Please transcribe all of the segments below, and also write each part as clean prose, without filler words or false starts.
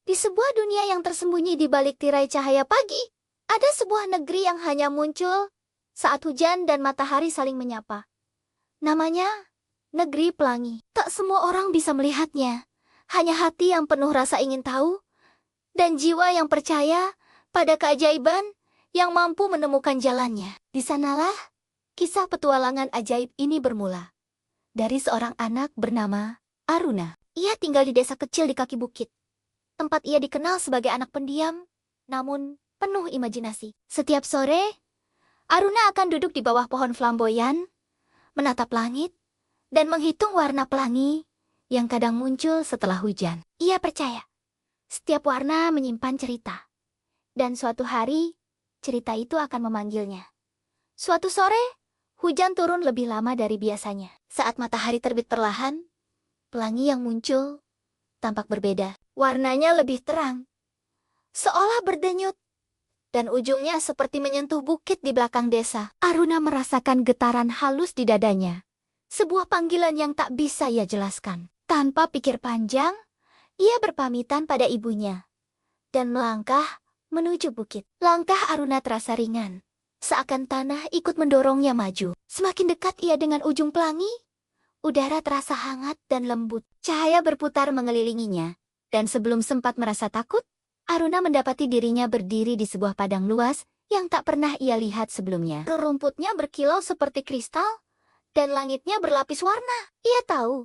Di sebuah dunia yang tersembunyi di balik tirai cahaya pagi, ada sebuah negeri yang hanya muncul saat hujan dan matahari saling menyapa. Namanya Negeri Pelangi. Tak semua orang bisa melihatnya. Hanya hati yang penuh rasa ingin tahu dan jiwa yang percaya pada keajaiban yang mampu menemukan jalannya. Di sanalah kisah petualangan ajaib ini bermula. Dari seorang anak bernama Aruna. Ia tinggal di desa kecil di kaki bukit. Tempat ia dikenal sebagai anak pendiam, namun penuh imajinasi. Setiap sore, Aruna akan duduk di bawah pohon flamboyan, menatap langit, dan menghitung warna pelangi yang kadang muncul setelah hujan. Ia percaya, setiap warna menyimpan cerita. Dan suatu hari, cerita itu akan memanggilnya. Suatu sore, hujan turun lebih lama dari biasanya. Saat matahari terbit perlahan, pelangi yang muncul tampak berbeda. Warnanya lebih terang, seolah berdenyut, dan ujungnya seperti menyentuh bukit di belakang desa. Aruna merasakan getaran halus di dadanya. Sebuah panggilan yang tak bisa ia jelaskan. Tanpa pikir panjang, ia berpamitan pada ibunya dan melangkah menuju bukit. Langkah Aruna terasa ringan, seakan tanah ikut mendorongnya maju. Semakin dekat ia dengan ujung pelangi, udara terasa hangat dan lembut. Cahaya berputar mengelilinginya, dan sebelum sempat merasa takut, Aruna mendapati dirinya berdiri di sebuah padang luas yang tak pernah ia lihat sebelumnya. Rumputnya berkilau seperti kristal, dan langitnya berlapis warna. Ia tahu,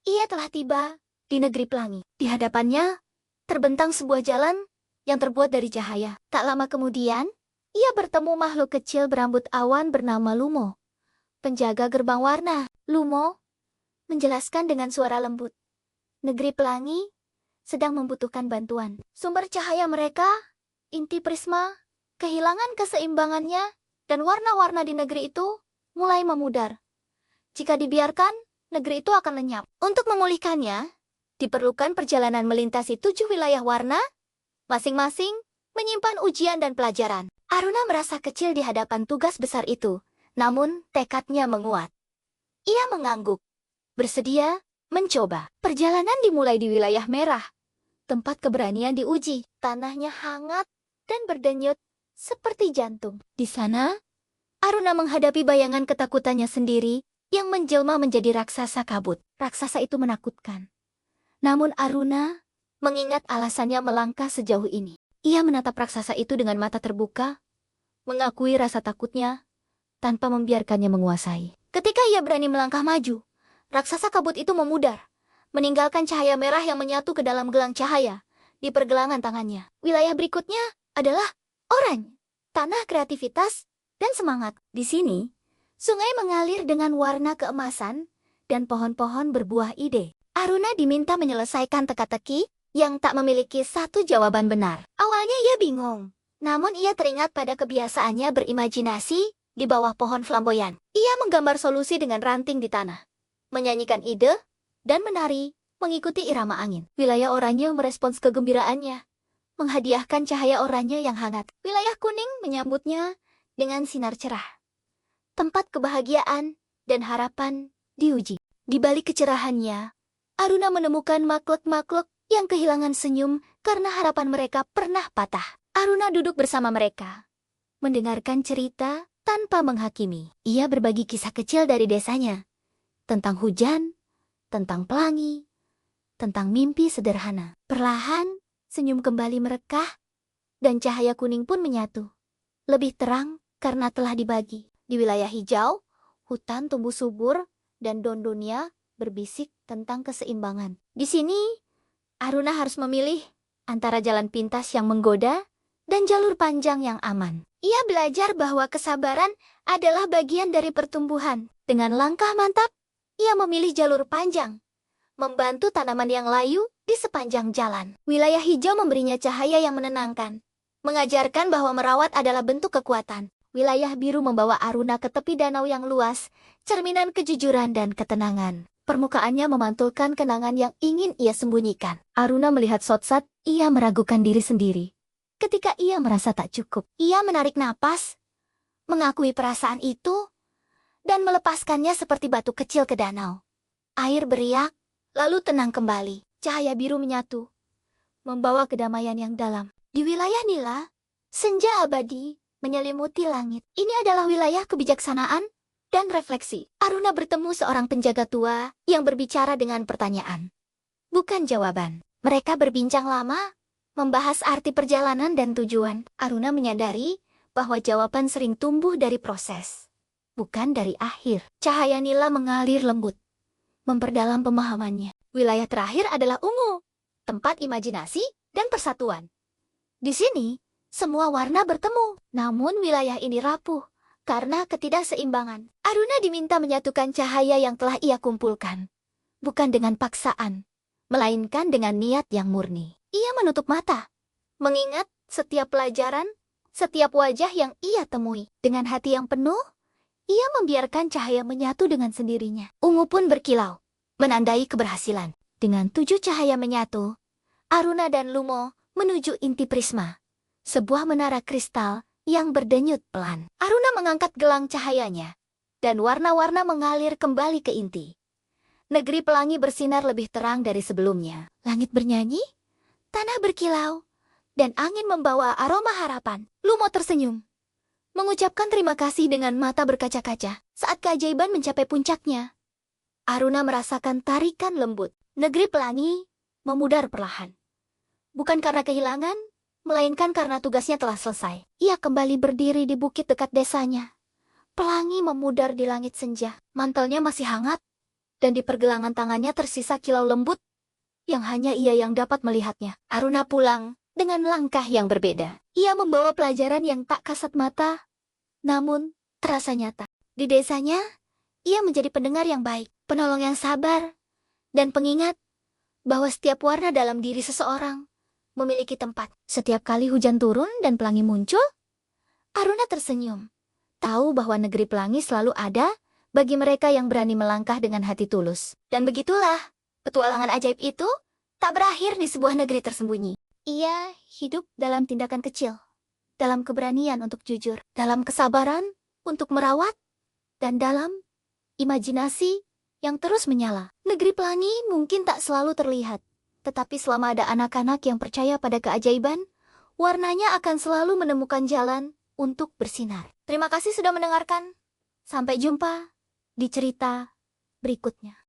ia telah tiba di Negeri Pelangi. Di hadapannya, terbentang sebuah jalan yang terbuat dari cahaya. Tak lama kemudian, ia bertemu makhluk kecil berambut awan bernama Lumo, penjaga gerbang warna. Lumo menjelaskan dengan suara lembut, Negeri Pelangi sedang membutuhkan bantuan. Sumber cahaya mereka, inti prisma, kehilangan keseimbangannya, dan warna-warna di negeri itu mulai memudar. Jika dibiarkan, negeri itu akan lenyap. Untuk memulihkannya, diperlukan perjalanan melintasi 7 wilayah warna, masing-masing menyimpan ujian dan pelajaran. Aruna merasa kecil di hadapan tugas besar itu, namun tekadnya menguat. Ia mengangguk, bersedia mencoba. Perjalanan dimulai di wilayah merah, tempat keberanian diuji. Tanahnya hangat dan berdenyut seperti jantung. Di sana, Aruna menghadapi bayangan ketakutannya sendiri yang menjelma menjadi raksasa kabut. Raksasa itu menakutkan. Namun Aruna mengingat alasannya melangkah sejauh ini. Ia menatap raksasa itu dengan mata terbuka, mengakui rasa takutnya tanpa membiarkannya menguasai. Ketika ia berani melangkah maju, raksasa kabut itu memudar, meninggalkan cahaya merah yang menyatu ke dalam gelang cahaya di pergelangan tangannya. Wilayah berikutnya adalah oranye, tanah kreativitas dan semangat. Di sini, sungai mengalir dengan warna keemasan dan pohon-pohon berbuah ide. Aruna diminta menyelesaikan teka-teki yang tak memiliki satu jawaban benar. Awalnya ia bingung, namun ia teringat pada kebiasaannya berimajinasi di bawah pohon flamboyan. Ia menggambar solusi dengan ranting di tanah, menyanyikan ide, dan menari mengikuti irama angin. Wilayah oranye merespons kegembiraannya, menghadiahkan cahaya oranye yang hangat. Wilayah kuning menyambutnya dengan sinar cerah. Tempat kebahagiaan dan harapan diuji. Di balik kecerahannya, Aruna menemukan makhluk-makhluk yang kehilangan senyum karena harapan mereka pernah patah. Aruna duduk bersama mereka, mendengarkan cerita tanpa menghakimi. Ia berbagi kisah kecil dari desanya, tentang hujan, tentang pelangi, tentang mimpi sederhana. Perlahan, senyum kembali merekah, dan cahaya kuning pun menyatu. Lebih terang karena telah dibagi. Di wilayah hijau, hutan tumbuh subur, dan dondonia berbisik tentang keseimbangan. Di sini, Aruna harus memilih antara jalan pintas yang menggoda dan jalur panjang yang aman. Ia belajar bahwa kesabaran adalah bagian dari pertumbuhan. Dengan langkah mantap, ia memilih jalur panjang, membantu tanaman yang layu di sepanjang jalan. Wilayah hijau memberinya cahaya yang menenangkan, mengajarkan bahwa merawat adalah bentuk kekuatan. Wilayah biru membawa Aruna ke tepi danau yang luas, cerminan kejujuran dan ketenangan. Permukaannya memantulkan kenangan yang ingin ia sembunyikan. Aruna melihat Sotsat, ia meragukan diri sendiri. Ketika ia merasa tak cukup, ia menarik napas, mengakui perasaan itu, dan melepaskannya seperti batu kecil ke danau. Air beriak, lalu tenang kembali. Cahaya biru menyatu, membawa kedamaian yang dalam. Di wilayah Nila, senja abadi menyelimuti langit. Ini adalah wilayah kebijaksanaan dan refleksi. Aruna bertemu seorang penjaga tua yang berbicara dengan pertanyaan, bukan jawaban. Mereka berbincang lama, membahas arti perjalanan dan tujuan. Aruna menyadari bahwa jawaban sering tumbuh dari proses, bukan dari akhir. Cahaya Nila mengalir lembut, memperdalam pemahamannya. Wilayah terakhir adalah ungu, tempat imajinasi dan persatuan. Di sini, semua warna bertemu, namun wilayah ini rapuh karena ketidakseimbangan. Aruna diminta menyatukan cahaya yang telah ia kumpulkan, bukan dengan paksaan, melainkan dengan niat yang murni. Ia menutup mata, mengingat setiap pelajaran, setiap wajah yang ia temui. Dengan hati yang penuh, ia membiarkan cahaya menyatu dengan sendirinya. Ungu pun berkilau, menandai keberhasilan. Dengan 7 cahaya menyatu, Aruna dan Lumo menuju inti prisma, sebuah menara kristal yang berdenyut pelan. Aruna mengangkat gelang cahayanya, dan warna-warna mengalir kembali ke inti. Negeri pelangi bersinar lebih terang dari sebelumnya. Langit bernyanyi, tanah berkilau, dan angin membawa aroma harapan. Lumo tersenyum, mengucapkan terima kasih dengan mata berkaca-kaca. Saat keajaiban mencapai puncaknya, Aruna merasakan tarikan lembut. Negeri pelangi memudar perlahan. Bukan karena kehilangan, melainkan karena tugasnya telah selesai. Ia kembali berdiri di bukit dekat desanya. Pelangi memudar di langit senja. Mantelnya masih hangat, dan di pergelangan tangannya tersisa kilau lembut yang hanya ia yang dapat melihatnya. Aruna pulang dengan langkah yang berbeda. Ia membawa pelajaran yang tak kasat mata, namun terasa nyata. Di desanya, ia menjadi pendengar yang baik, penolong yang sabar, dan pengingat bahwa setiap warna dalam diri seseorang memiliki tempat. Setiap kali hujan turun dan pelangi muncul, Aruna tersenyum, tahu bahwa negeri pelangi selalu ada bagi mereka yang berani melangkah dengan hati tulus. Dan begitulah, petualangan ajaib itu tak berakhir di sebuah negeri tersembunyi. Ia hidup dalam tindakan kecil, dalam keberanian untuk jujur, dalam kesabaran untuk merawat, dan dalam imajinasi yang terus menyala. Negeri pelangi mungkin tak selalu terlihat, tetapi selama ada anak-anak yang percaya pada keajaiban, warnanya akan selalu menemukan jalan untuk bersinar. Terima kasih sudah mendengarkan. Sampai jumpa di cerita berikutnya.